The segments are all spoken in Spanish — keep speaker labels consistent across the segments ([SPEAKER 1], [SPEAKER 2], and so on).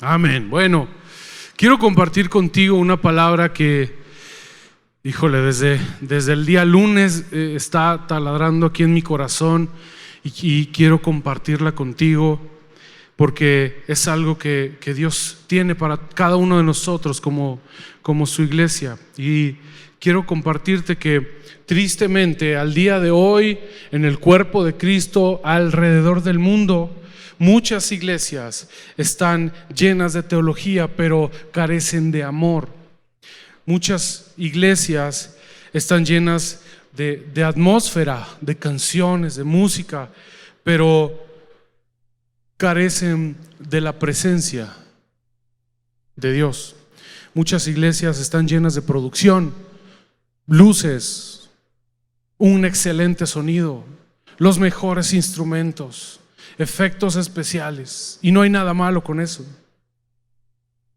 [SPEAKER 1] Amén. Bueno, quiero compartir contigo una palabra que, híjole, desde el día lunes está taladrando aquí en mi corazón y quiero compartirla contigo porque es algo que Dios tiene para cada uno de nosotros como su iglesia. Y quiero compartirte que tristemente al día de hoy en el cuerpo de Cristo alrededor del mundo, muchas iglesias están llenas de teología, pero carecen de amor. Muchas iglesias están llenas de atmósfera, de canciones, de música, pero carecen de la presencia de Dios. Muchas iglesias están llenas de producción, luces, un excelente sonido, los mejores instrumentos, efectos especiales, y no hay nada malo con eso.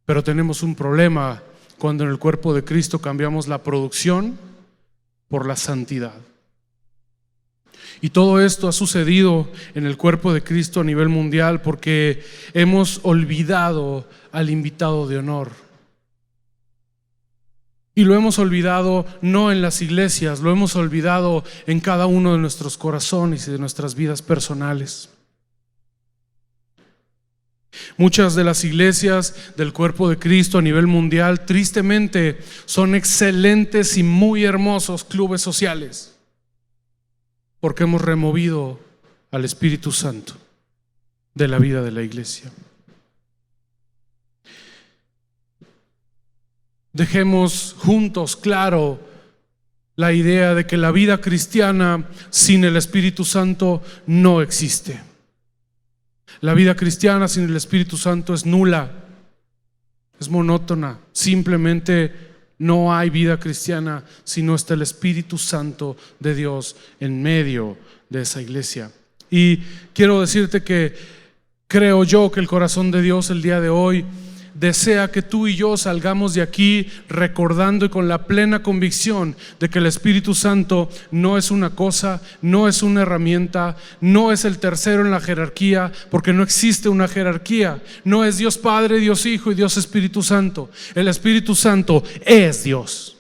[SPEAKER 1] Pero tenemos un problema cuando en el cuerpo de Cristo cambiamos la producción por la santidad. Y todo esto ha sucedido en el cuerpo de Cristo a nivel mundial porque hemos olvidado al invitado de honor. Y lo hemos olvidado no en las iglesias, lo hemos olvidado en cada uno de nuestros corazones y de nuestras vidas personales. Muchas de las iglesias del cuerpo de Cristo a nivel mundial tristemente son excelentes y muy hermosos clubes sociales porque hemos removido al Espíritu Santo de la vida de la iglesia. Dejemos juntos claro la idea de que la vida cristiana sin el Espíritu Santo no existe. La vida cristiana sin el Espíritu Santo es nula, es monótona. Simplemente no hay vida cristiana si no está el Espíritu Santo de Dios en medio de esa iglesia. Y quiero decirte que creo yo que el corazón de Dios el día de hoy desea que tú y yo salgamos de aquí recordando y con la plena convicción de que el Espíritu Santo no es una cosa, no es una herramienta, no es el tercero en la jerarquía, porque no existe una jerarquía. No es Dios Padre, Dios Hijo y Dios Espíritu Santo. El Espíritu Santo es Dios.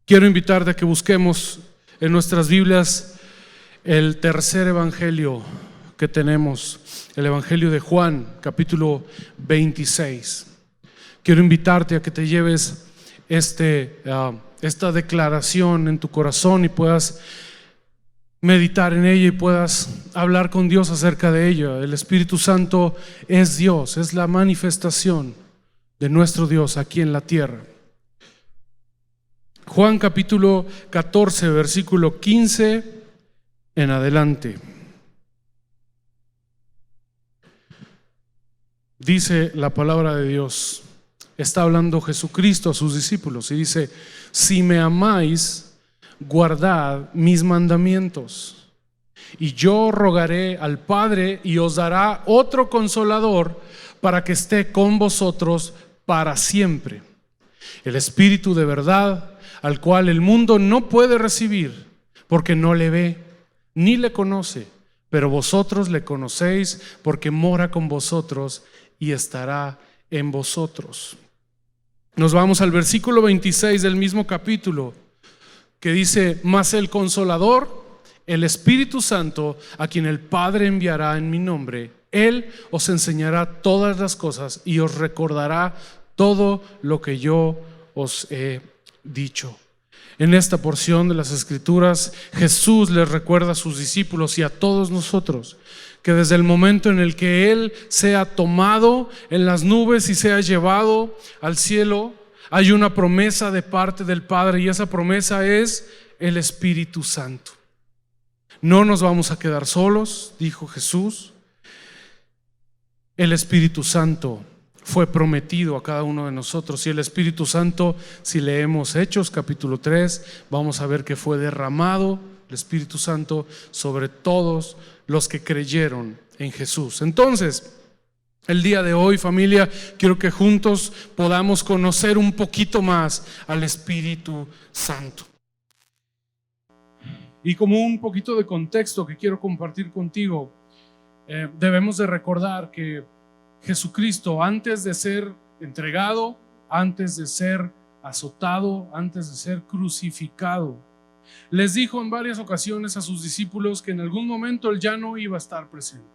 [SPEAKER 1] Quiero invitarte a que busquemos en nuestras Biblias el tercer evangelio que tenemos, el Evangelio de Juan, capítulo 26. Quiero invitarte a que te lleves esta declaración en tu corazón y puedas meditar en ella y puedas hablar con Dios acerca de ella. El Espíritu Santo es Dios, es la manifestación de nuestro Dios aquí en la tierra. Juan capítulo 14, versículo 15 en adelante. Dice la palabra de Dios, está hablando Jesucristo a sus discípulos y dice: si me amáis, guardad mis mandamientos, y yo rogaré al Padre y os dará otro consolador para que esté con vosotros para siempre, el Espíritu de verdad, al cual el mundo no puede recibir porque no le ve ni le conoce, pero vosotros le conocéis porque mora con vosotros y estará en vosotros. Nos vamos al versículo 26 del mismo capítulo, que dice: mas el Consolador, el Espíritu Santo, a quien el Padre enviará en mi nombre, Él os enseñará todas las cosas y os recordará todo lo que yo os he dicho. En esta porción de las Escrituras, Jesús les recuerda a sus discípulos y a todos nosotros que desde el momento en el que Él sea tomado en las nubes y sea llevado al cielo, hay una promesa de parte del Padre, y esa promesa es el Espíritu Santo. No nos vamos a quedar solos, dijo Jesús. El Espíritu Santo fue prometido a cada uno de nosotros, y el Espíritu Santo, si leemos Hechos capítulo 3, vamos a ver que fue derramado el Espíritu Santo sobre todos los que creyeron en Jesús. Entonces, el día de hoy, familia, quiero que juntos podamos conocer un poquito más al Espíritu Santo. Y como un poquito de contexto que quiero compartir contigo, debemos de recordar que Jesucristo, antes de ser entregado, antes de ser azotado, antes de ser crucificado, les dijo en varias ocasiones a sus discípulos que en algún momento Él ya no iba a estar presente.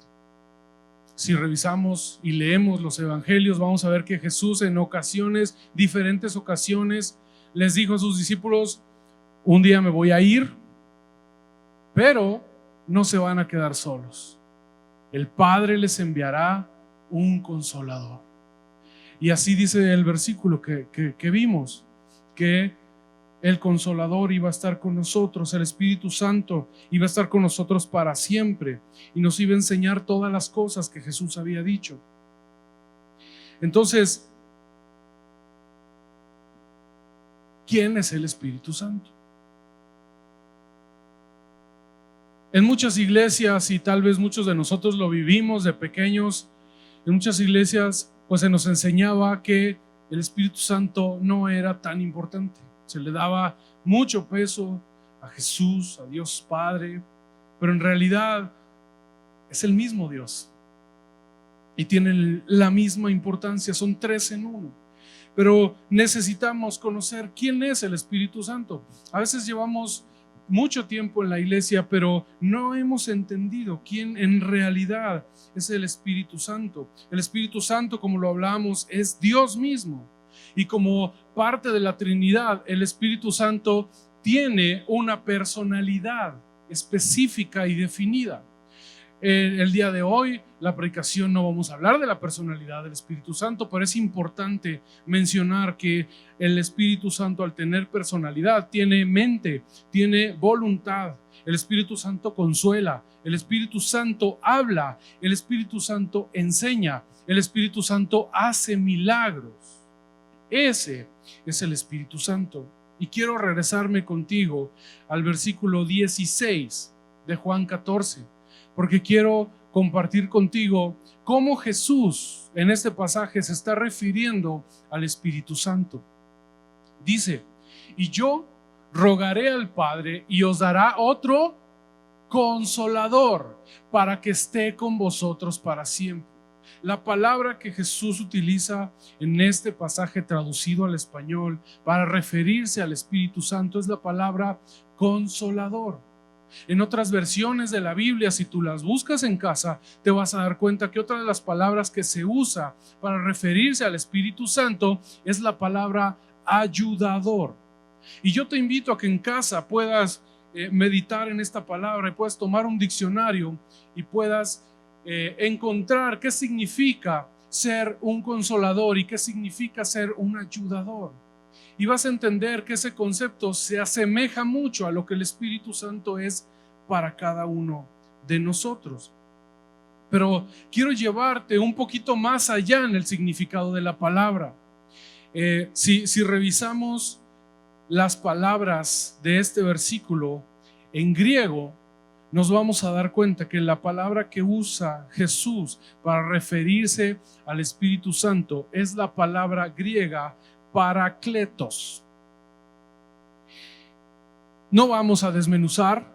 [SPEAKER 1] Si revisamos y leemos los evangelios, vamos a ver que Jesús en ocasiones, diferentes ocasiones, les dijo a sus discípulos: un día me voy a ir, pero no se van a quedar solos. El Padre les enviará un consolador. Y así dice el versículo que vimos, que el consolador iba a estar con nosotros, el Espíritu Santo iba a estar con nosotros para siempre y nos iba a enseñar todas las cosas que Jesús había dicho. Entonces, ¿quién es el Espíritu Santo? En muchas iglesias, y tal vez muchos de nosotros lo vivimos de pequeños, en muchas iglesias pues se nos enseñaba que el Espíritu Santo no era tan importante. Se le daba mucho peso a Jesús, a Dios Padre, pero en realidad es el mismo Dios y tiene la misma importancia, son tres en uno. Pero necesitamos conocer quién es el Espíritu Santo. A veces llevamos mucho tiempo en la iglesia, pero no hemos entendido quién en realidad es el Espíritu Santo. El Espíritu Santo, como lo hablamos, es Dios mismo. Y como parte de la Trinidad, el Espíritu Santo tiene una personalidad específica y definida. El día de hoy, la predicación, no vamos a hablar de la personalidad del Espíritu Santo, pero es importante mencionar que el Espíritu Santo, al tener personalidad, tiene mente, tiene voluntad. El Espíritu Santo consuela, el Espíritu Santo habla, el Espíritu Santo enseña, el Espíritu Santo hace milagros. Ese es el Espíritu Santo. Y quiero regresarme contigo al versículo 16 de Juan 14, porque quiero compartir contigo cómo Jesús en este pasaje se está refiriendo al Espíritu Santo. Dice: y yo rogaré al Padre y os dará otro consolador para que esté con vosotros para siempre. La palabra que Jesús utiliza en este pasaje traducido al español para referirse al Espíritu Santo es la palabra consolador. En otras versiones de la Biblia, si tú las buscas en casa, te vas a dar cuenta que otra de las palabras que se usa para referirse al Espíritu Santo es la palabra ayudador. Y yo te invito a que en casa puedas meditar en esta palabra y puedas tomar un diccionario y puedas encontrar qué significa ser un consolador y qué significa ser un ayudador. Y vas a entender que ese concepto se asemeja mucho a lo que el Espíritu Santo es para cada uno de nosotros. Pero quiero llevarte un poquito más allá en el significado de la palabra. Si revisamos las palabras de este versículo en griego, nos vamos a dar cuenta que la palabra que usa Jesús para referirse al Espíritu Santo es la palabra griega parakletos. No vamos a desmenuzar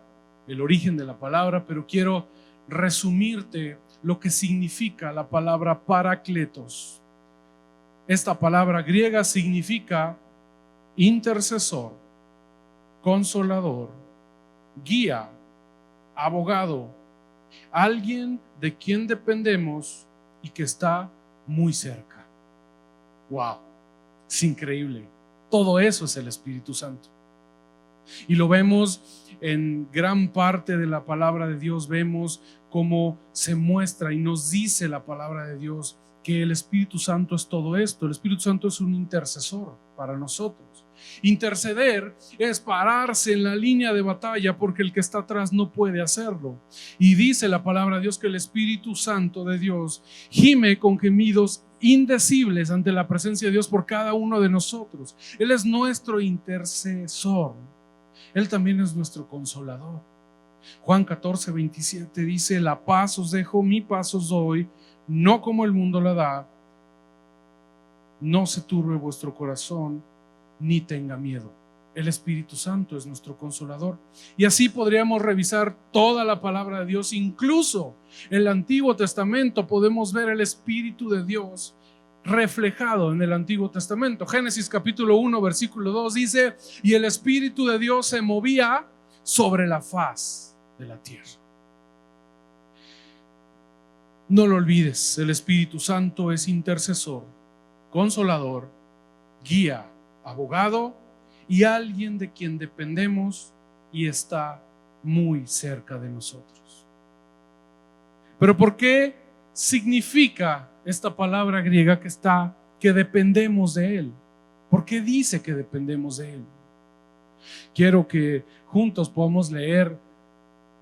[SPEAKER 1] el origen de la palabra, pero quiero resumirte lo que significa la palabra parakletos. Esta palabra griega significa intercesor, consolador, guía, abogado, alguien de quien dependemos y que está muy cerca. ¡Wow! Es increíble. Todo eso es el Espíritu Santo. Y lo vemos en gran parte de la palabra de Dios. Vemos cómo se muestra y nos dice la palabra de Dios que el Espíritu Santo es todo esto. El Espíritu Santo es un intercesor para nosotros. Interceder es pararse en la línea de batalla porque el que está atrás no puede hacerlo. Y dice la palabra de Dios que el Espíritu Santo de Dios gime con gemidos indecibles ante la presencia de Dios por cada uno de nosotros. Él es nuestro intercesor. Él también es nuestro consolador. Juan 14, 27 dice: la paz os dejo, mi paz os doy, no como el mundo la da. No se turbe vuestro corazón, ni tenga miedo. El Espíritu Santo es nuestro consolador. Y así podríamos revisar toda la palabra de Dios. Incluso en el Antiguo Testamento podemos ver el Espíritu de Dios reflejado en el Antiguo Testamento. Génesis capítulo 1 versículo 2 dice: y el Espíritu de Dios se movía sobre la faz de la tierra. No lo olvides, el Espíritu Santo es intercesor, consolador, guía, abogado y alguien de quien dependemos y está muy cerca de nosotros. Pero ¿por qué significa esta palabra griega que dependemos de Él? ¿Por qué dice que dependemos de Él? Quiero que juntos podamos leer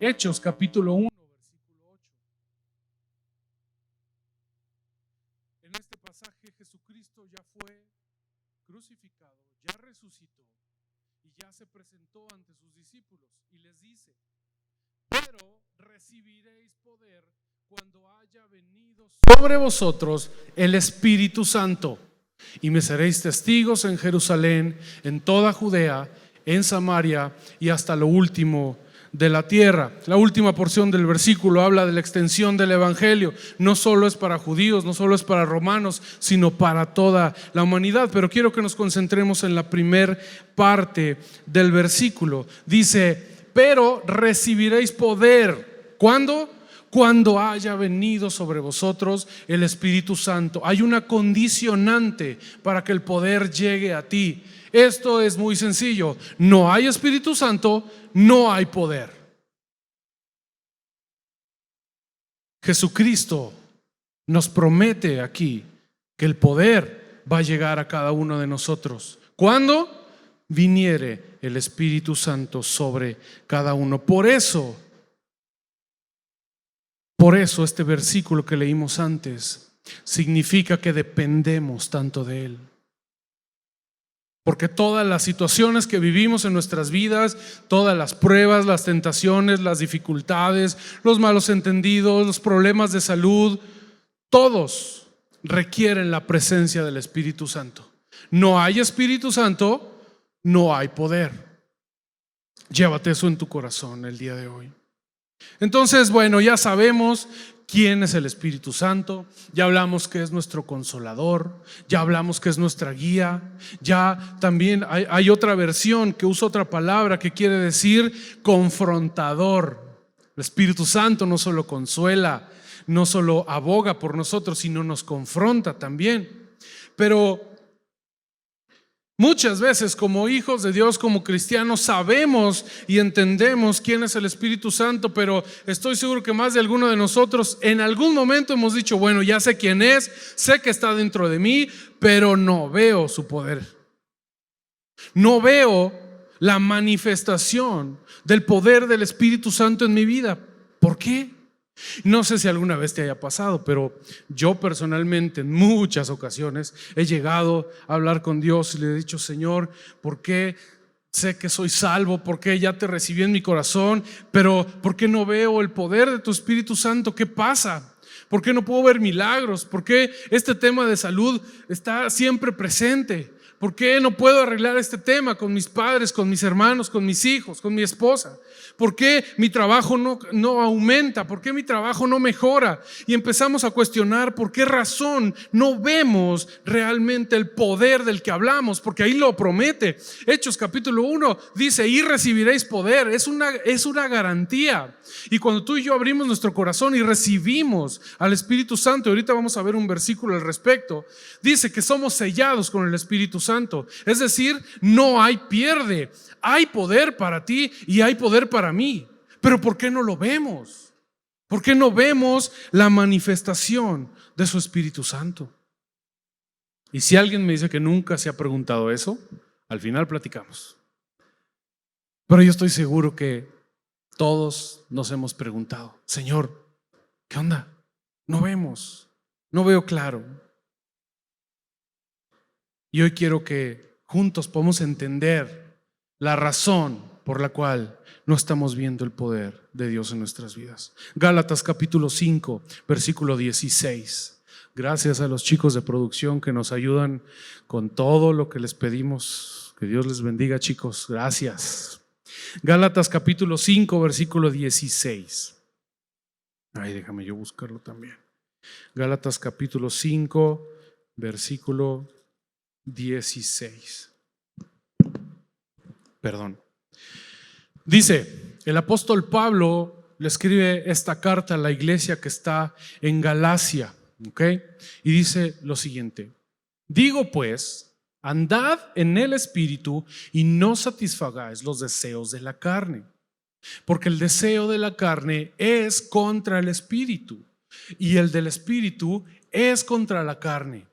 [SPEAKER 1] Hechos capítulo 1 versículo 8. En este pasaje Jesucristo ya fue crucificado, ya resucitó y ya se presentó ante sus discípulos y les dice: pero recibiréis poder cuando haya venido sobre vosotros el Espíritu Santo, y me seréis testigos en Jerusalén, en toda Judea, en Samaria y hasta lo último de la tierra. La última porción del versículo habla de la extensión del evangelio. No solo es para judíos, no solo es para romanos, sino para toda la humanidad. Pero quiero que nos concentremos en la primer parte del versículo. Dice: pero recibiréis poder. ¿Cuándo? Cuando haya venido sobre vosotros el Espíritu Santo. Hay una condicionante para que el poder llegue a ti. Esto es muy sencillo: no hay Espíritu Santo, no hay poder. Jesucristo nos promete aquí que el poder va a llegar a cada uno de nosotros cuando viniere el Espíritu Santo sobre cada uno. Por eso este versículo que leímos antes significa que dependemos tanto de Él. Porque todas las situaciones que vivimos en nuestras vidas, todas las pruebas, las tentaciones, las dificultades, los malos entendidos, los problemas de salud, todos requieren la presencia del Espíritu Santo. No hay Espíritu Santo, no hay poder. Llévate eso en tu corazón el día de hoy. Entonces, bueno, ya sabemos quién es el Espíritu Santo, ya hablamos que es nuestro consolador, ya hablamos que es nuestra guía, ya también hay otra versión que usa otra palabra que quiere decir confrontador. El Espíritu Santo no solo consuela, no solo aboga por nosotros, sino nos confronta también. Pero muchas veces como hijos de Dios, como cristianos, sabemos y entendemos quién es el Espíritu Santo, pero estoy seguro que más de alguno de nosotros en algún momento hemos dicho: bueno, ya sé quién es, sé que está dentro de mí, pero no veo su poder. No veo la manifestación del poder del Espíritu Santo en mi vida. ¿Por qué? No sé si alguna vez te haya pasado, pero yo personalmente en muchas ocasiones he llegado a hablar con Dios y le he dicho: Señor, ¿por qué sé que soy salvo? ¿Por qué ya te recibí en mi corazón? Pero ¿por qué no veo el poder de tu Espíritu Santo? ¿Qué pasa? ¿Por qué no puedo ver milagros? ¿Por qué este tema de salud está siempre presente? ¿Por qué no puedo arreglar este tema con mis padres, con mis hermanos, con mis hijos, con mi esposa? ¿Por qué mi trabajo no aumenta? ¿Por qué mi trabajo no mejora? Y empezamos a cuestionar por qué razón no vemos realmente el poder del que hablamos, porque ahí lo promete. Hechos capítulo 1 dice: y recibiréis poder. Es una garantía. Y cuando tú y yo abrimos nuestro corazón y recibimos al Espíritu Santo, y ahorita vamos a ver un versículo al respecto, dice que somos sellados con el Espíritu Santo. Es decir, no hay pierde. Hay poder para ti y hay poder para mí. Pero ¿por qué no lo vemos? ¿Por qué no vemos la manifestación de su Espíritu Santo? Y si alguien me dice que nunca se ha preguntado eso, al final platicamos. Pero yo estoy seguro que todos nos hemos preguntado: Señor, ¿qué onda? No vemos, no veo claro. Y hoy quiero que juntos podamos entender la razón por la cual no estamos viendo el poder de Dios en nuestras vidas. Gálatas capítulo 5, versículo 16. Gracias a los chicos de producción que nos ayudan con todo lo que les pedimos Que Dios les bendiga, chicos. Gracias. Gálatas capítulo 5, versículo 16. Ay, déjame yo buscarlo también. Gálatas capítulo 5, versículo 16. Perdón. Dice, el apóstol Pablo le escribe esta carta a la iglesia que está en Galacia, ¿ok? Y dice lo siguiente: digo pues, andad en el Espíritu y no satisfagáis los deseos de la carne, porque el deseo de la carne es contra el Espíritu y el del Espíritu es contra la carne,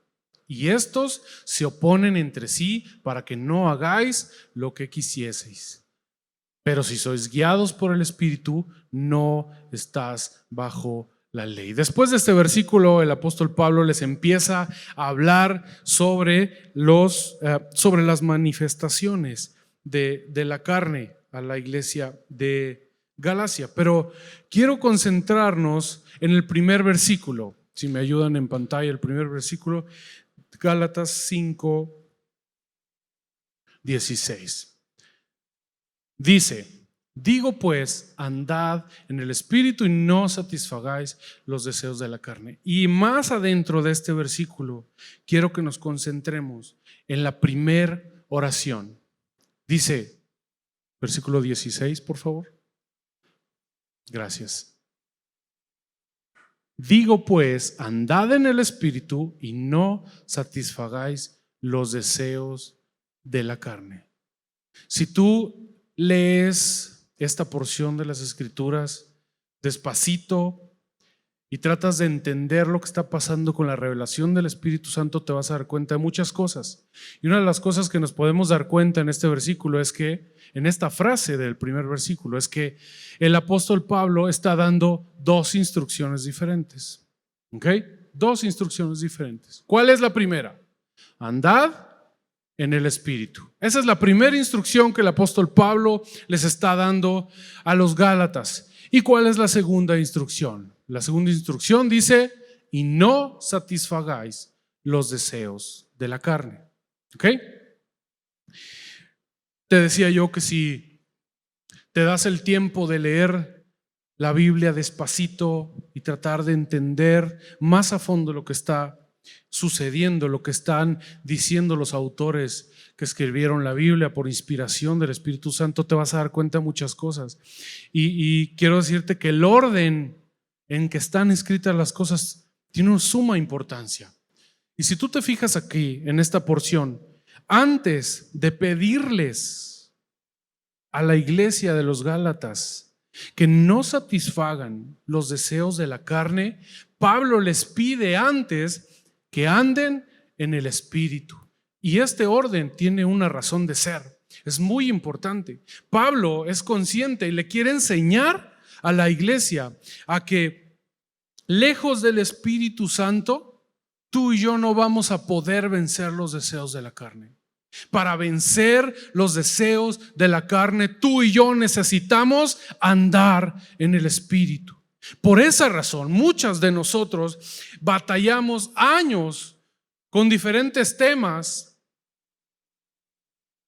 [SPEAKER 1] y estos se oponen entre sí para que no hagáis lo que quisieseis. Pero si sois guiados por el Espíritu, no estás bajo la ley. Después de este versículo, el apóstol Pablo les empieza a hablar sobre las manifestaciones de la carne a la iglesia de Galacia. Pero quiero concentrarnos en el primer versículo. Si me ayudan en pantalla, el primer versículo, Gálatas 5, 16. Dice, digo pues, andad en el Espíritu y no satisfagáis los deseos de la carne. Y más adentro de este versículo, quiero que nos concentremos en la primer oración. Dice, versículo 16, por favor. Gracias. Digo pues, andad en el Espíritu y no satisfagáis los deseos de la carne. Si tú lees esta porción de las Escrituras despacito y tratas de entender lo que está pasando con la revelación del Espíritu Santo, te vas a dar cuenta de muchas cosas. Y una de las cosas que nos podemos dar cuenta en este versículo es que, en esta frase del primer versículo, es que el apóstol Pablo está dando dos instrucciones diferentes. ¿Ok? Dos instrucciones diferentes. ¿Cuál es la primera? Andad en el Espíritu. Esa es la primera instrucción que el apóstol Pablo les está dando a los Gálatas. ¿Y cuál es la segunda instrucción? La segunda instrucción dice, y no satisfagáis los deseos de la carne. ¿Ok? Te decía yo que si te das el tiempo de leer la Biblia despacito y tratar de entender más a fondo lo que está sucediendo, lo que están diciendo los autores que escribieron la Biblia por inspiración del Espíritu Santo, te vas a dar cuenta de muchas cosas. Y quiero decirte que el orden en que están escritas las cosas tiene una suma importancia. Y si tú te fijas aquí en esta porción, antes de pedirles a la iglesia de los Gálatas que no satisfagan los deseos de la carne, Pablo les pide antes que anden en el Espíritu. Y este orden tiene una razón de ser. Es muy importante. Pablo es consciente y le quiere enseñar a la iglesia a que lejos del Espíritu Santo, tú y yo no vamos a poder vencer los deseos de la carne. Para vencer los deseos de la carne, tú y yo necesitamos andar en el Espíritu. Por esa razón, muchas de nosotros batallamos años con diferentes temas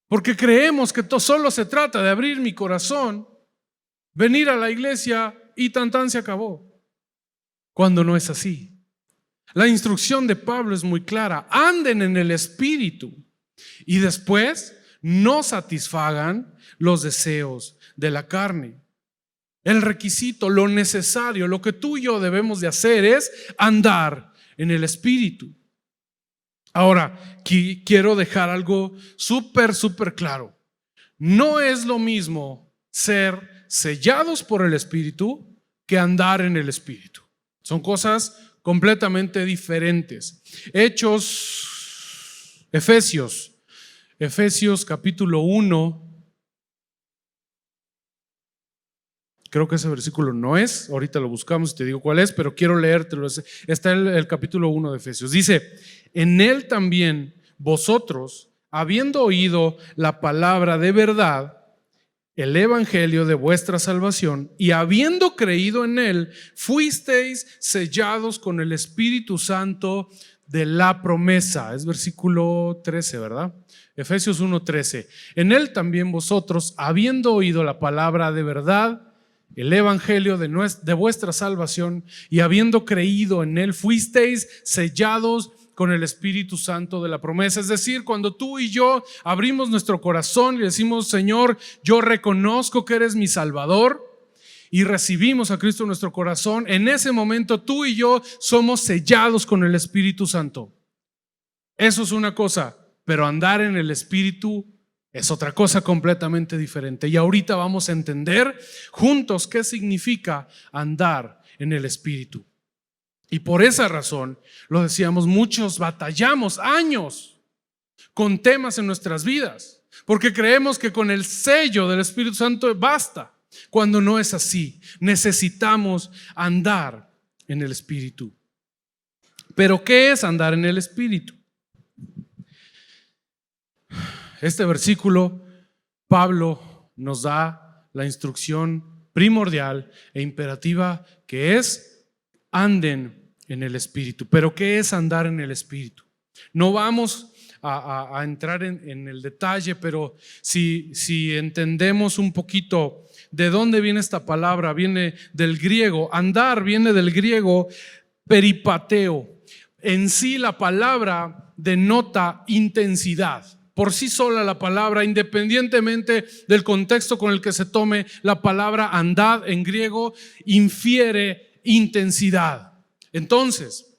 [SPEAKER 1] porque creemos que solo se trata de abrir mi corazón, venir a la iglesia y tan se acabó, cuando no es así. La instrucción de Pablo es muy clara: anden en el Espíritu y después no satisfagan los deseos de la carne. El requisito, lo necesario, lo que tú y yo debemos de hacer es andar en el Espíritu. Ahora, quiero dejar algo súper claro. No es lo mismo ser sellados por el Espíritu que andar en el Espíritu. Son cosas completamente diferentes. Efesios capítulo 1. Creo que ese versículo no es, ahorita lo buscamos y te digo cuál es, pero quiero leértelo. Está en el capítulo 1 de Efesios. Dice, en él también vosotros, habiendo oído la palabra de verdad, el evangelio de vuestra salvación, y habiendo creído en él, fuisteis sellados con el Espíritu Santo de la promesa. Es versículo 13, ¿verdad? Efesios 1:13. En él también vosotros, habiendo oído la palabra de verdad, el evangelio de vuestra salvación, y habiendo creído en él, fuisteis sellados con el Espíritu Santo de la promesa. Es decir, cuando tú y yo abrimos nuestro corazón y decimos: Señor, yo reconozco que eres mi Salvador, y recibimos a Cristo en nuestro corazón, en ese momento tú y yo somos sellados con el Espíritu Santo. Eso es una cosa, pero andar en el Espíritu es otra cosa completamente diferente. Y ahorita vamos a entender juntos qué significa andar en el Espíritu. Y por esa razón, lo decíamos, muchos batallamos años con temas en nuestras vidas, porque creemos que con el sello del Espíritu Santo basta, cuando no es así. Necesitamos andar en el Espíritu. ¿Pero qué es andar en el Espíritu? Este versículo, Pablo nos da la instrucción primordial e imperativa, que es: anden en el Espíritu. ¿Pero qué es andar en el Espíritu? No vamos a entrar en el detalle, pero si entendemos un poquito de dónde viene esta palabra, viene del griego. Andar viene del griego peripateo. En sí la palabra denota intensidad. Por sí sola la palabra, independientemente del contexto con el que se tome, la palabra andad en griego infiere intensidad. Entonces,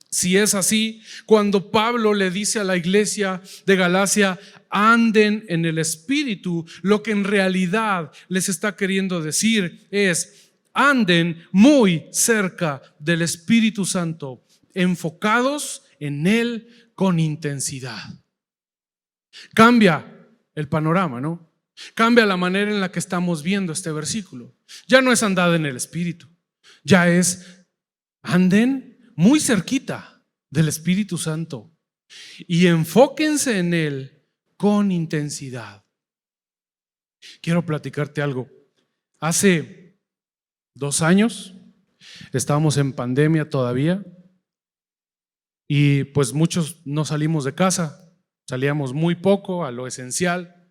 [SPEAKER 1] si es así, cuando Pablo le dice a la iglesia de Galacia: anden en el Espíritu, lo que en realidad les está queriendo decir es: anden muy cerca del Espíritu Santo, enfocados en Él con intensidad. Cambia el panorama, ¿no? Cambia la manera en la que estamos viendo este versículo. Ya no es andad en el Espíritu, ya es: anden muy cerquita del Espíritu Santo y enfóquense en Él con intensidad. Quiero platicarte algo. Hace 2 años estábamos en pandemia todavía, y pues muchos no salimos de casa, salíamos muy poco, a lo esencial,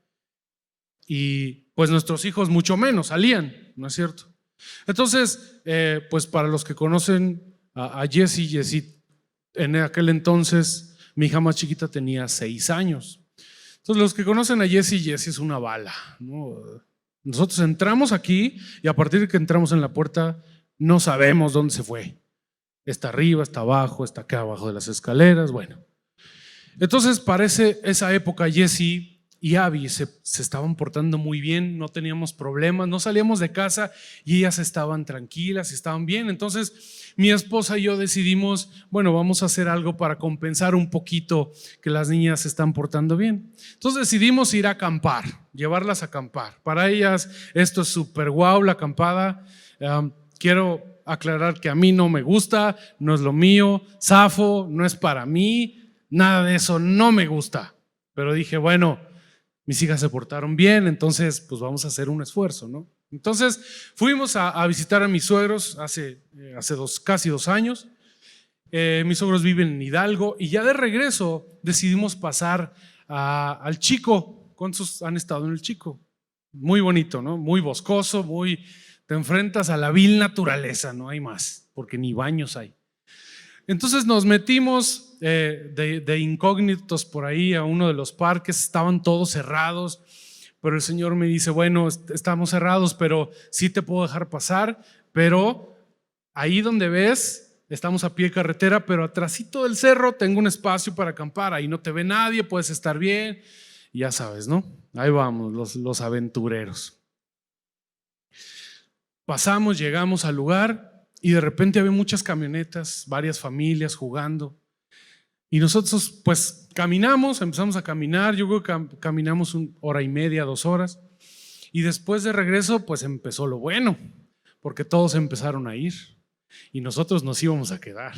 [SPEAKER 1] y pues nuestros hijos mucho menos salían, ¿no es cierto? Entonces, pues para los que conocen a Jessie, en aquel entonces mi hija más chiquita tenía 6 años. Entonces, los que conocen a Jessie es una bala, ¿no? Nosotros entramos aquí y a partir de que entramos en la puerta no sabemos dónde se fue. Está arriba, está abajo, está acá abajo de las escaleras. Bueno, entonces parece esa época Jessie y Abby se estaban portando muy bien, no teníamos problemas, no salíamos de casa y ellas estaban tranquilas, estaban bien. Entonces mi esposa y yo decidimos, bueno, vamos a hacer algo para compensar un poquito que las niñas se están portando bien. Entonces decidimos ir a acampar, llevarlas a acampar. Para ellas esto es súper guau, la acampada. Quiero aclarar que a mí no me gusta, no es lo mío, zafo, no es para mí, nada de eso, no me gusta. Pero dije, bueno, mis hijas se portaron bien, entonces pues vamos a hacer un esfuerzo, ¿no? Entonces fuimos a visitar a mis suegros hace casi 2 años. Mis suegros viven en Hidalgo y ya de regreso decidimos pasar al Chico. ¿Cuántos han estado en el Chico? Muy bonito, ¿no? Muy boscoso, te enfrentas a la vil naturaleza, no hay más, porque ni baños hay. Entonces nos metimos de incógnitos por ahí a uno de los parques, estaban todos cerrados, pero el Señor me dice, bueno, estamos cerrados, pero sí te puedo dejar pasar, pero ahí donde ves, estamos a pie de carretera, pero atrásito del cerro tengo un espacio para acampar, ahí no te ve nadie, puedes estar bien, y ya sabes, ¿no? Ahí vamos, los aventureros. Pasamos, llegamos al lugar y de repente había muchas camionetas, varias familias jugando. Y nosotros pues empezamos a caminar, yo creo que caminamos 1 hora y media, 2 horas. Y después de regreso pues empezó lo bueno, porque todos empezaron a ir y nosotros nos íbamos a quedar.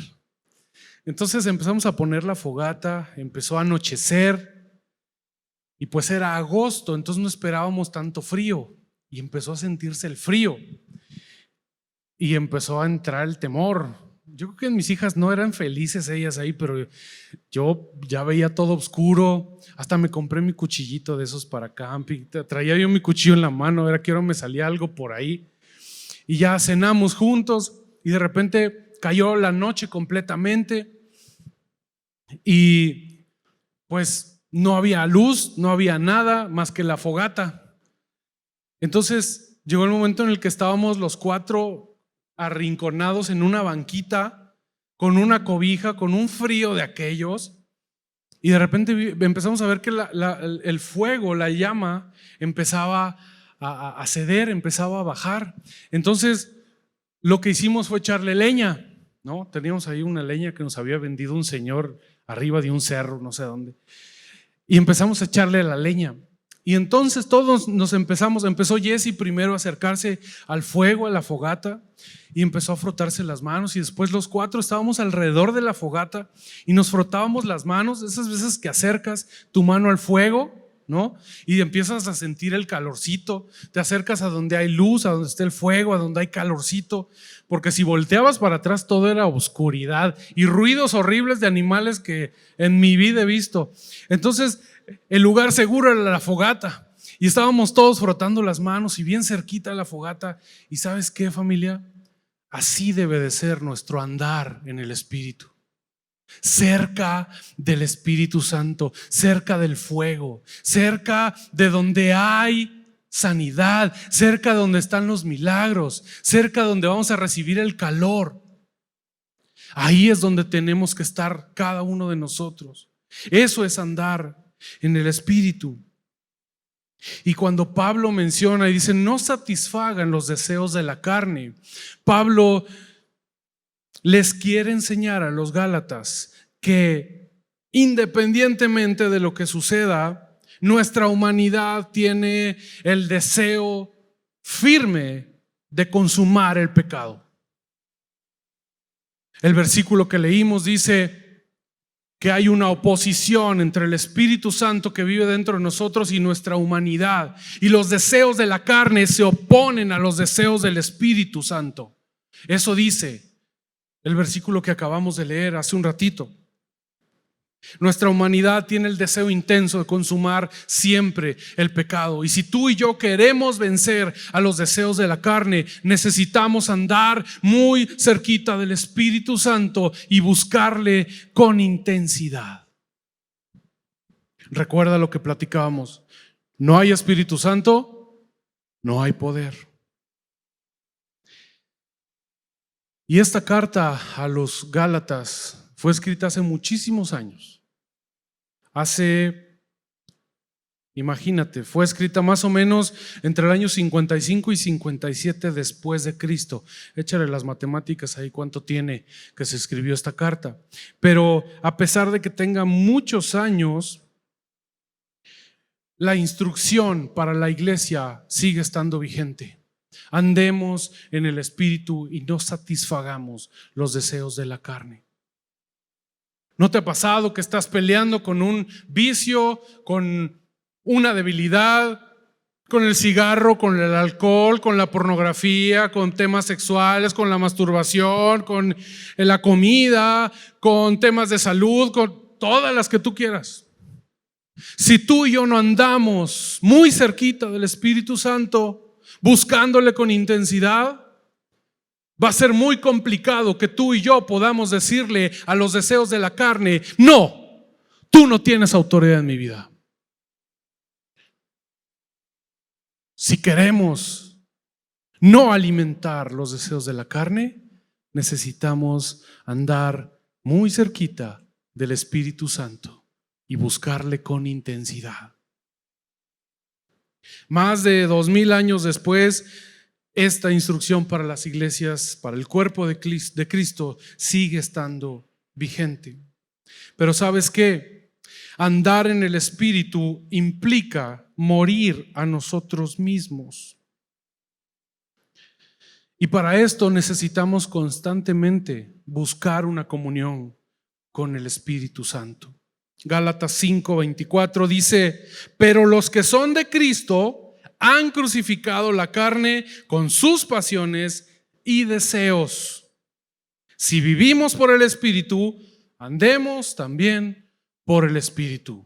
[SPEAKER 1] Entonces empezamos a poner la fogata, empezó a anochecer y pues era agosto, entonces no esperábamos tanto frío y empezó a sentirse el frío y empezó a entrar el temor. yo creo que mis hijas no eran felices ellas ahí, pero yo ya veía todo oscuro. Hasta me compré mi cuchillito de esos para camping. Traía yo mi cuchillo en la mano, era que ahora me salía algo por ahí. Y ya cenamos juntos y de repente cayó la noche completamente y pues no había luz, no había nada más que la fogata. Entonces llegó el momento en el que estábamos los cuatro arrinconados en una banquita, con una cobija, con un frío de aquellos, y de repente empezamos a ver que el fuego, la llama, empezaba a ceder, empezaba a bajar. Entonces lo que hicimos fue echarle leña, ¿no? Teníamos ahí una leña que nos había vendido un señor arriba de un cerro, no sé dónde, y empezamos a echarle la leña. Y entonces todos empezó Jesse primero a acercarse al fuego, a la fogata, y empezó a frotarse las manos, y después los cuatro estábamos alrededor de la fogata y nos frotábamos las manos, esas veces que acercas tu mano al fuego, ¿no? Y empiezas a sentir el calorcito, te acercas a donde hay luz, a donde está el fuego, a donde hay calorcito, porque si volteabas para atrás todo era oscuridad y ruidos horribles de animales que en mi vida he visto. Entonces el lugar seguro era la fogata y estábamos todos frotando las manos y bien cerquita de la fogata. ¿Y sabes qué, familia? Así debe de ser nuestro andar en el Espíritu, cerca del Espíritu Santo, cerca del fuego, cerca de donde hay sanidad, cerca de donde están los milagros, cerca de donde vamos a recibir el calor. Ahí es donde tenemos que estar cada uno de nosotros. Eso es andar en el Espíritu. Y cuando Pablo menciona y dice no satisfagan los deseos de la carne, Pablo les quiere enseñar a los Gálatas que independientemente de lo que suceda, nuestra humanidad tiene el deseo firme de consumar el pecado. El versículo que leímos dice que hay una oposición entre el Espíritu Santo que vive dentro de nosotros y nuestra humanidad, y los deseos de la carne se oponen a los deseos del Espíritu Santo. Eso dice el versículo que acabamos de leer hace un ratito. Nuestra humanidad tiene el deseo intenso de consumar siempre el pecado, y si tú y yo queremos vencer a los deseos de la carne, necesitamos andar muy cerquita del Espíritu Santo y buscarle con intensidad. Recuerda lo que platicábamos: no hay Espíritu Santo, no hay poder. Y esta carta a los Gálatas fue escrita hace muchísimos años. Imagínate, fue escrita más o menos entre el año 55 y 57 después de Cristo. Échale las matemáticas ahí cuánto tiene que se escribió esta carta. Pero a pesar de que tenga muchos años, la instrucción para la iglesia sigue estando vigente. Andemos en el Espíritu y no satisfagamos los deseos de la carne. ¿No te ha pasado que estás peleando con un vicio, con una debilidad, con el cigarro, con el alcohol, con la pornografía, con temas sexuales, con la masturbación, con la comida, con temas de salud, con todas las que tú quieras? Si tú y yo no andamos muy cerquita del Espíritu Santo, buscándole con intensidad, va a ser muy complicado que tú y yo podamos decirle a los deseos de la carne: no, tú no tienes autoridad en mi vida. Si queremos no alimentar los deseos de la carne, necesitamos andar muy cerquita del Espíritu Santo y buscarle con intensidad. Más de 2000 años después, esta instrucción para las iglesias, para el cuerpo de Cristo, sigue estando vigente. Pero ¿sabes qué? Andar en el Espíritu implica morir a nosotros mismos. Y para esto necesitamos constantemente buscar una comunión con el Espíritu Santo. Gálatas 5:24 dice: pero los que son de Cristo han crucificado la carne con sus pasiones y deseos. Si vivimos por el Espíritu, andemos también por el Espíritu.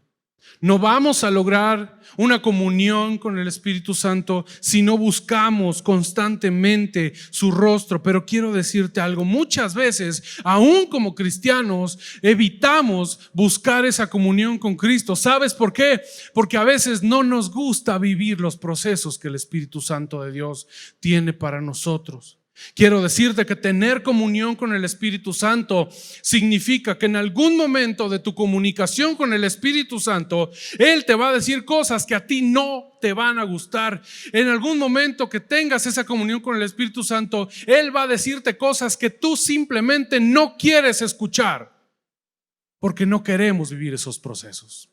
[SPEAKER 1] No vamos a lograr una comunión con el Espíritu Santo si no buscamos constantemente su rostro. Pero quiero decirte algo, muchas veces, aún como cristianos, evitamos buscar esa comunión con Cristo. ¿Sabes por qué? Porque a veces no nos gusta vivir los procesos que el Espíritu Santo de Dios tiene para nosotros. Quiero decirte que tener comunión con el Espíritu Santo significa que en algún momento de tu comunicación con el Espíritu Santo, Él te va a decir cosas que a ti no te van a gustar. En algún momento que tengas esa comunión con el Espíritu Santo, Él va a decirte cosas que tú simplemente no quieres escuchar, porque no queremos vivir esos procesos.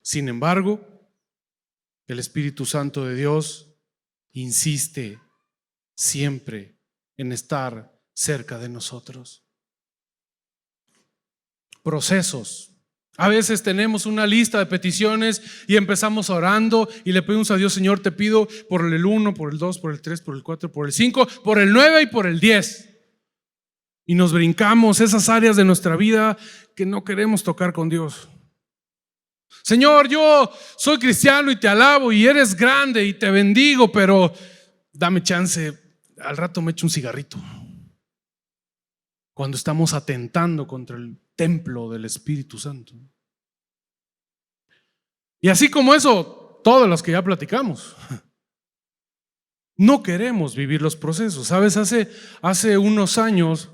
[SPEAKER 1] Sin embargo, el Espíritu Santo de Dios insiste siempre en estar cerca de nosotros. Procesos. A veces tenemos una lista de peticiones y empezamos orando y le pedimos a Dios: Señor, te pido por el 1, por el 2, por el 3, por el 4, por el 5, por el 9 y por el 10. Y nos brincamos esas áreas de nuestra vida que no queremos tocar con Dios. Señor, yo soy cristiano y te alabo y eres grande y te bendigo, pero dame chance, al rato me echo un cigarrito. Cuando estamos atentando contra el templo del Espíritu Santo. Y así como eso, todos los que ya platicamos. No queremos vivir los procesos. Sabes, hace unos años,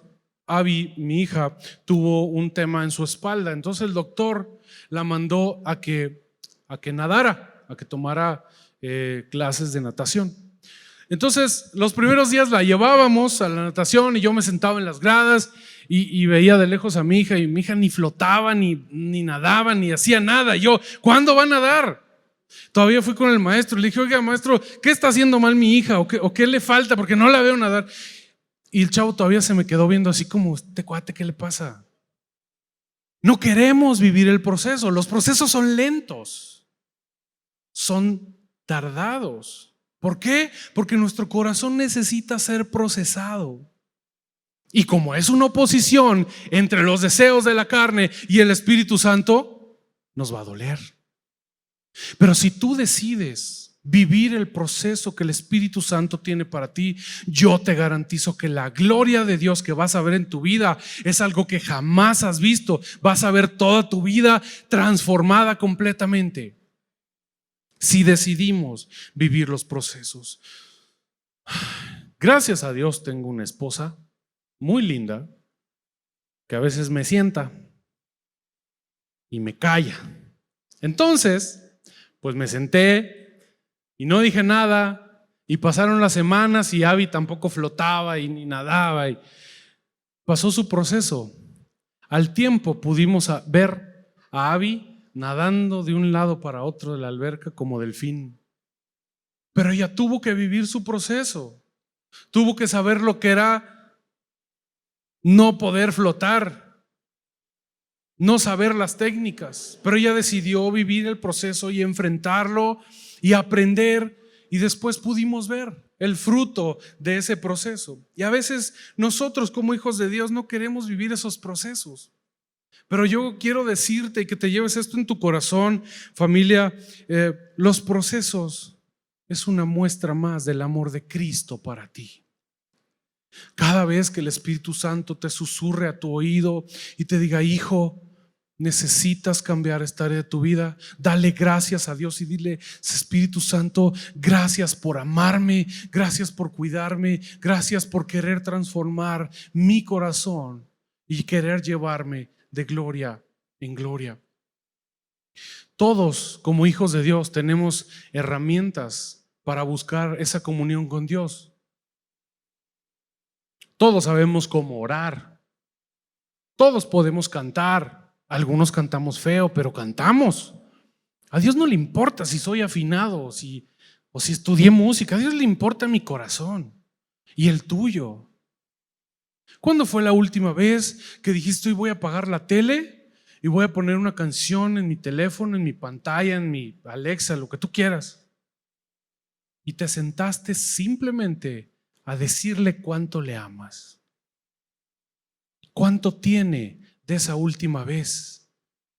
[SPEAKER 1] Abby, mi hija, tuvo un tema en su espalda. Entonces el doctor la mandó a que nadara, a que tomara clases de natación. Entonces los primeros días la llevábamos a la natación y yo me sentaba en las gradas y veía de lejos a mi hija, y mi hija ni flotaba, ni nadaba, ni hacía nada. Y yo, ¿cuándo va a nadar? Todavía fui con el maestro y le dije: oiga, maestro, ¿qué está haciendo mal mi hija? ¿O qué le falta? Porque no la veo nadar. Y el chavo todavía se me quedó viendo así como: este cuate, ¿qué le pasa? No queremos vivir el proceso. Los procesos son lentos, son tardados. ¿Por qué? Porque nuestro corazón necesita ser procesado. Y como es una oposición entre los deseos de la carne y el Espíritu Santo, nos va a doler. Pero si tú decides vivir el proceso que el Espíritu Santo tiene para ti, yo te garantizo que la gloria de Dios que vas a ver en tu vida es algo que jamás has visto. Vas a ver toda tu vida transformada completamente si decidimos vivir los procesos. Gracias a Dios tengo una esposa muy linda que a veces me sienta y me calla. Entonces, pues me senté y no dije nada, y pasaron las semanas y Abby tampoco flotaba y ni nadaba, y pasó su proceso. Al tiempo pudimos ver a Abby nadando de un lado para otro de la alberca como delfín. Pero ella tuvo que vivir su proceso. Tuvo que saber lo que era no poder flotar, no saber las técnicas, pero ella decidió vivir el proceso y enfrentarlo y aprender, y después pudimos ver el fruto de ese proceso. Y a veces nosotros como hijos de Dios no queremos vivir esos procesos. Pero yo quiero decirte y que te lleves esto en tu corazón, familia, los procesos es una muestra más del amor de Cristo para ti. Cada vez que el Espíritu Santo te susurre a tu oído y te diga: hijo, necesitas cambiar esta área de tu vida, dale gracias a Dios y dile: Espíritu Santo, gracias por amarme, gracias por cuidarme, gracias por querer transformar mi corazón y querer llevarme de gloria en gloria. Todos como hijos de Dios tenemos herramientas para buscar esa comunión con Dios. Todos sabemos cómo orar. Todos podemos cantar. Algunos cantamos feo, pero cantamos. A Dios no le importa si soy afinado o si estudié música. A Dios le importa mi corazón y el tuyo. ¿Cuándo fue la última vez que dijiste: hoy voy a apagar la tele y voy a poner una canción en mi teléfono, en mi pantalla, en mi Alexa, lo que tú quieras, y te sentaste simplemente a decirle cuánto le amas? ¿Cuánto tiene de esa última vez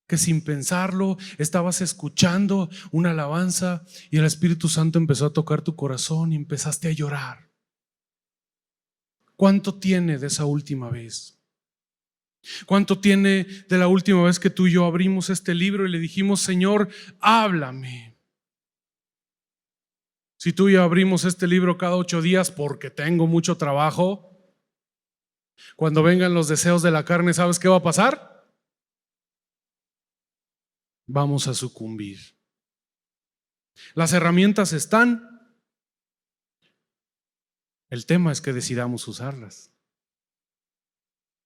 [SPEAKER 1] que sin pensarlo estabas escuchando una alabanza y el Espíritu Santo empezó a tocar tu corazón y empezaste a llorar? ¿Cuánto tiene de esa última vez? ¿Cuánto tiene de la última vez que tú y yo abrimos este libro y le dijimos: Señor, háblame? Si tú y yo abrimos este libro cada 8 días porque tengo mucho trabajo, cuando vengan los deseos de la carne, ¿sabes qué va a pasar? Vamos a sucumbir. Las herramientas están. El tema es que decidamos usarlas.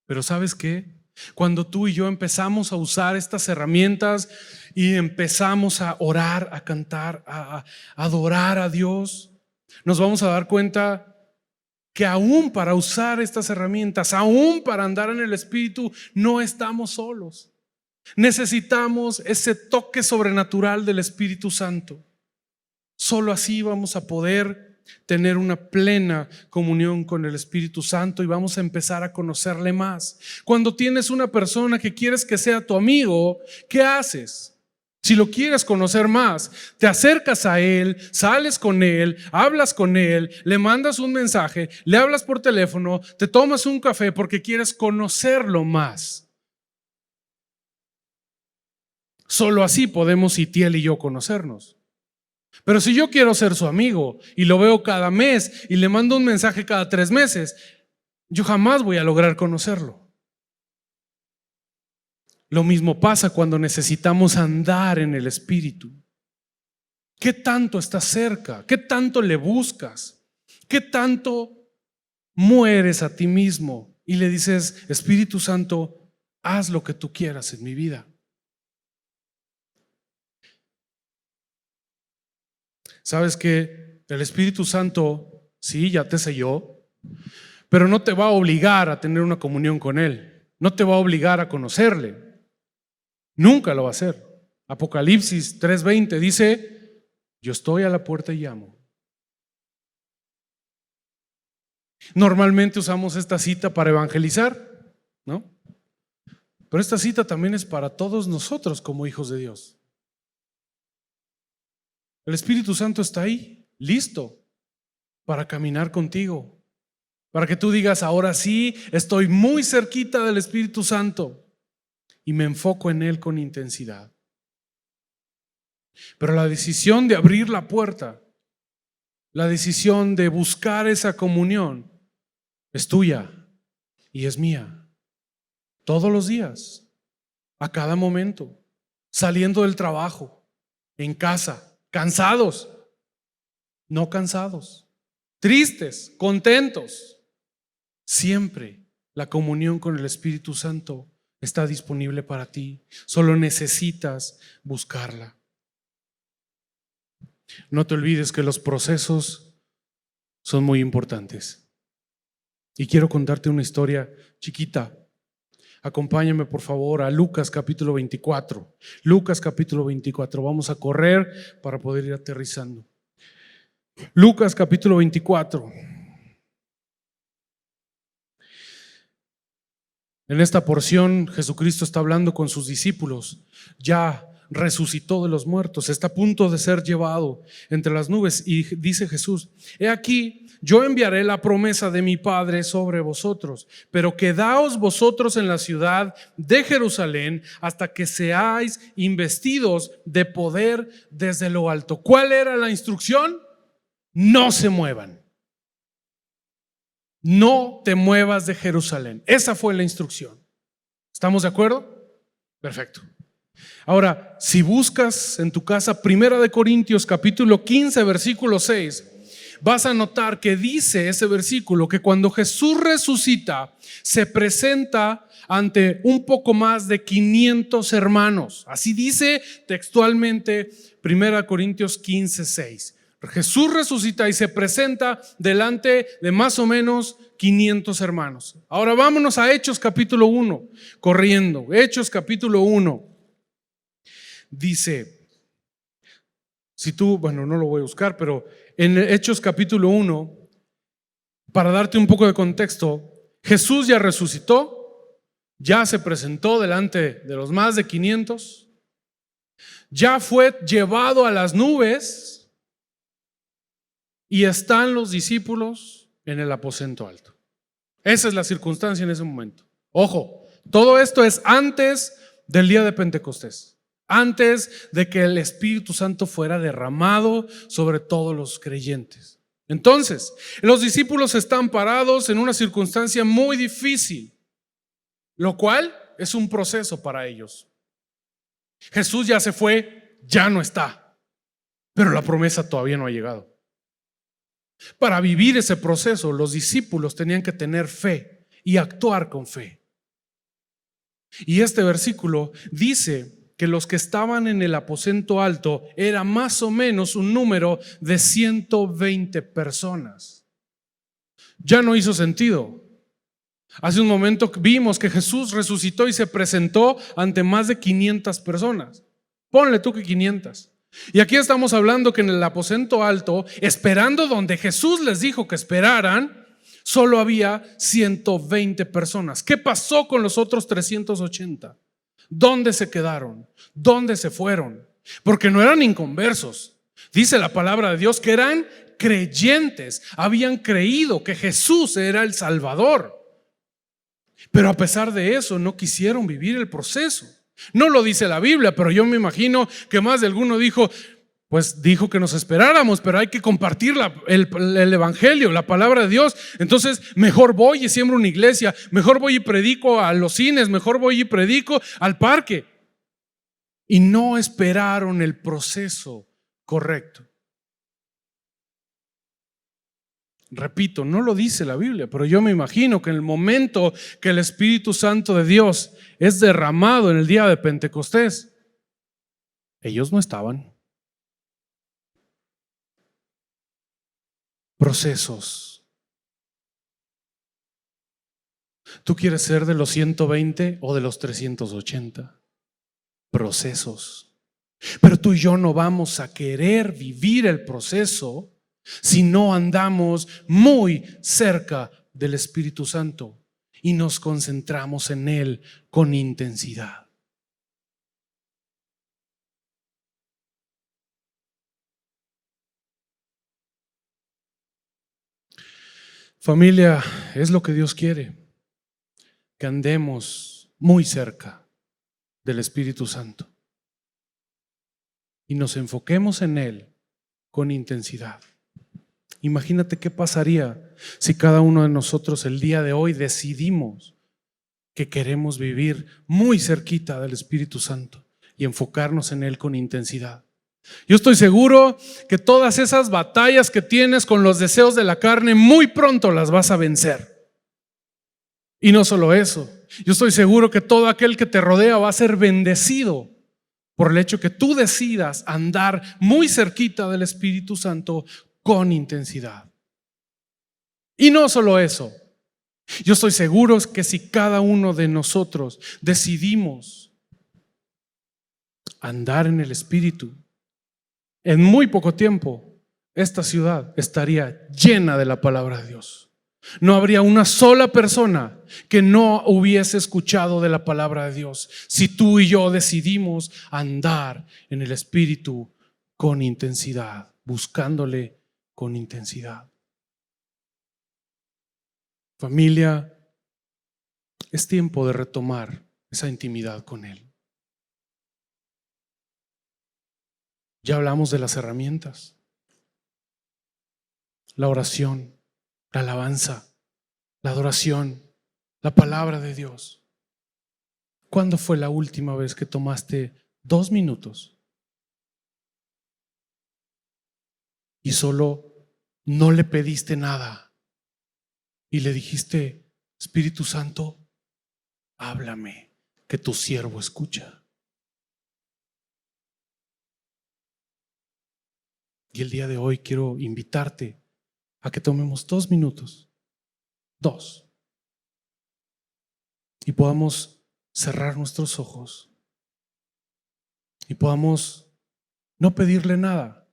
[SPEAKER 1] Pero ¿sabes qué? Cuando tú y yo empezamos a usar estas herramientas y empezamos a orar, a cantar, a adorar a Dios, nos vamos a dar cuenta que aún para usar estas herramientas, aún para andar en el Espíritu, no estamos solos. Necesitamos ese toque sobrenatural del Espíritu Santo. Solo así vamos a poder tener una plena comunión con el Espíritu Santo y vamos a empezar a conocerle más. Cuando tienes una persona que quieres que sea tu amigo, ¿qué haces? Si lo quieres conocer más, te acercas a él, sales con él, hablas con él, le mandas un mensaje, le hablas por teléfono, te tomas un café porque quieres conocerlo más. Solo así podemos Itiel y yo conocernos. Pero si yo quiero ser su amigo y lo veo cada mes y le mando un mensaje cada 3 meses, yo jamás voy a lograr conocerlo. Lo mismo pasa cuando necesitamos andar en el Espíritu. ¿Qué tanto estás cerca? ¿Qué tanto le buscas? ¿Qué tanto mueres a ti mismo y le dices: Espíritu Santo, haz lo que tú quieras en mi vida? Sabes que el Espíritu Santo, sí, ya te selló, pero no te va a obligar a tener una comunión con Él. No te va a obligar a conocerle. Nunca lo va a hacer. Apocalipsis 3:20 dice: yo estoy a la puerta y llamo. Normalmente usamos esta cita para evangelizar, ¿no? Pero esta cita también es para todos nosotros como hijos de Dios. El Espíritu Santo está ahí, listo para caminar contigo, para que tú digas: ahora sí, estoy muy cerquita del Espíritu Santo y me enfoco en Él con intensidad. Pero la decisión de abrir la puerta, la decisión de buscar esa comunión es tuya y es mía. Todos los días, a cada momento, saliendo del trabajo, en casa, cansados, no cansados, tristes, contentos. Siempre la comunión con el Espíritu Santo está disponible para ti. Solo necesitas buscarla. No te olvides que los procesos son muy importantes. Y quiero contarte una historia chiquita. Acompáñame por favor a Lucas capítulo 24. Lucas capítulo 24. Vamos a correr para poder ir aterrizando. Lucas capítulo 24. En esta porción Jesucristo está hablando con sus discípulos. Ya resucitó de los muertos, está a punto de ser llevado entre las nubes y dice Jesús: he aquí, yo enviaré la promesa de mi Padre sobre vosotros, pero quedaos vosotros en la ciudad de Jerusalén hasta que seáis investidos de poder desde lo alto. ¿Cuál era la instrucción? No se muevan. No te muevas de Jerusalén. Esa fue la instrucción. ¿Estamos de acuerdo? Perfecto. Ahora, si buscas en tu casa 1 Corintios capítulo 15 versículo 6, vas a notar que dice ese versículo que cuando Jesús resucita se presenta ante un poco más de 500 hermanos. Así dice textualmente 1 Corintios 15, 6. Jesús resucita y se presenta delante de más o menos 500 hermanos. Ahora vámonos a Hechos capítulo 1, corriendo. Hechos capítulo 1. Dice, si tú, bueno, no lo voy a buscar, pero en Hechos capítulo 1, para darte un poco de contexto, Jesús ya resucitó, ya se presentó delante de los más de 500, ya fue llevado a las nubes y están los discípulos en el aposento alto. Esa es la circunstancia en ese momento. Ojo, todo esto es antes del día de Pentecostés, antes de que el Espíritu Santo fuera derramado sobre todos los creyentes. Entonces, los discípulos están parados en una circunstancia muy difícil, lo cual es un proceso para ellos. Jesús ya se fue, ya no está, pero la promesa todavía no ha llegado. Para vivir ese proceso, los discípulos tenían que tener fe y actuar con fe. Y este versículo dice que los que estaban en el aposento alto era más o menos un número de 120 personas. Ya no hizo sentido. Hace un momento vimos que Jesús resucitó y se presentó ante más de 500 personas. Ponle tú que 500. Y aquí estamos hablando que en el aposento alto, esperando donde Jesús les dijo que esperaran, solo había 120 personas. ¿Qué pasó con los otros 380? ¿Dónde se quedaron? ¿Dónde se fueron? Porque no eran inconversos. Dice la palabra de Dios que eran creyentes. Habían creído que Jesús era el Salvador. Pero a pesar de eso no quisieron vivir el proceso. No lo dice la Biblia, pero yo me imagino que más de alguno dijo, pues dijo que nos esperáramos, pero hay que compartir el evangelio, la palabra de Dios. Entonces mejor voy y siembro una iglesia, mejor voy y predico a los cines, mejor voy y predico al parque. Y no esperaron el proceso correcto. Repito, no lo dice la Biblia, pero yo me imagino que en el momento que el Espíritu Santo de Dios es derramado en el día de Pentecostés, ellos no estaban. Procesos. ¿Tú quieres ser de los 120 o de los 380? Procesos. Pero tú y yo no vamos a querer vivir el proceso si no andamos muy cerca del Espíritu Santo y nos concentramos en Él con intensidad. Familia, es lo que Dios quiere, que andemos muy cerca del Espíritu Santo y nos enfoquemos en Él con intensidad. Imagínate qué pasaría si cada uno de nosotros el día de hoy decidimos que queremos vivir muy cerquita del Espíritu Santo y enfocarnos en Él con intensidad. Yo estoy seguro que todas esas batallas que tienes con los deseos de la carne muy pronto las vas a vencer. Y no solo eso, yo estoy seguro que todo aquel que te rodea va a ser bendecido por el hecho que tú decidas andar muy cerquita del Espíritu Santo con intensidad. Y no solo eso, yo estoy seguro que si cada uno de nosotros decidimos andar en el Espíritu, en muy poco tiempo esta ciudad estaría llena de la palabra de Dios. No habría una sola persona que no hubiese escuchado de la palabra de Dios si tú y yo decidimos andar en el Espíritu con intensidad, buscándole con intensidad. Familia, es tiempo de retomar esa intimidad con Él. Ya hablamos de las herramientas, la oración, la alabanza, la adoración, la palabra de Dios. ¿Cuándo fue la última vez que tomaste 2 minutos y solo no le pediste nada y le dijiste, Espíritu Santo, háblame, que tu siervo escucha? Y el día de hoy quiero invitarte a que tomemos 2 minutos, 2, y podamos cerrar nuestros ojos y podamos no pedirle nada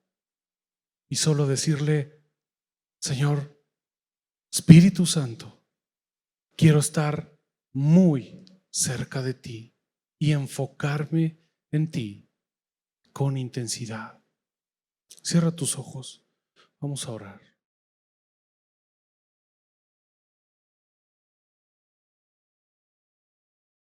[SPEAKER 1] y solo decirle, Señor, Espíritu Santo, quiero estar muy cerca de ti y enfocarme en ti con intensidad. Cierra tus ojos. Vamos a orar.